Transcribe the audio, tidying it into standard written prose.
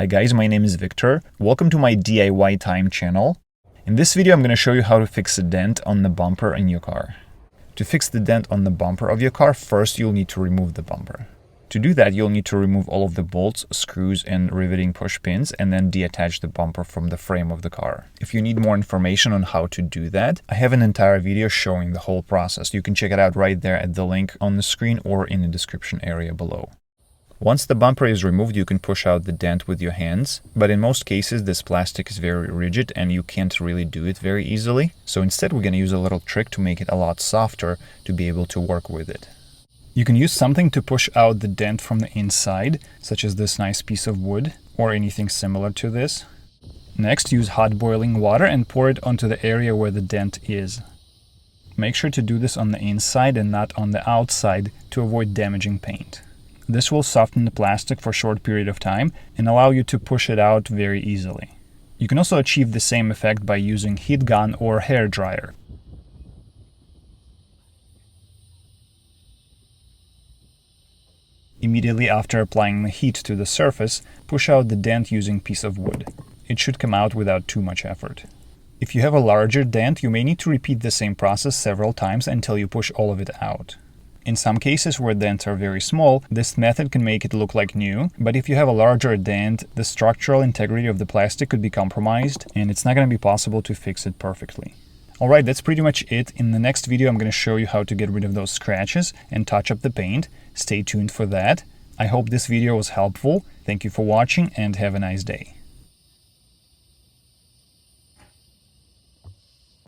Hi guys, my name is Victor. Welcome to my DIY Time channel. In this video, I'm going to show you how to fix a dent on the bumper in your car. To fix the dent on the bumper of your car, first you'll need to remove the bumper. To do that, you'll need to remove all of the bolts, screws, and riveting push pins, and then deattach the bumper from the frame of the car. If you need more information on how to do that, I have an entire video showing the whole process. You can check it out right there at the link on the screen or in the description area below. Once the bumper is removed, you can push out the dent with your hands, but in most cases this plastic is very rigid and you can't really do it very easily. So instead we're going to use a little trick to make it a lot softer to be able to work with it. You can use something to push out the dent from the inside, such as this nice piece of wood or anything similar to this. Next, use hot boiling water and pour it onto the area where the dent is. Make sure to do this on the inside and not on the outside to avoid damaging paint. This will soften the plastic for a short period of time and allow you to push it out very easily. You can also achieve the same effect by using heat gun or hair dryer. Immediately after applying the heat to the surface, push out the dent using a piece of wood. It should come out without too much effort. If you have a larger dent, you may need to repeat the same process several times until you push all of it out. In some cases where dents are very small, this method can make it look like new, but if you have a larger dent, the structural integrity of the plastic could be compromised and it's not going to be possible to fix it perfectly. Alright, that's pretty much it. In the next video, I'm going to show you how to get rid of those scratches and touch up the paint. Stay tuned for that. I hope this video was helpful. Thank you for watching and have a nice day.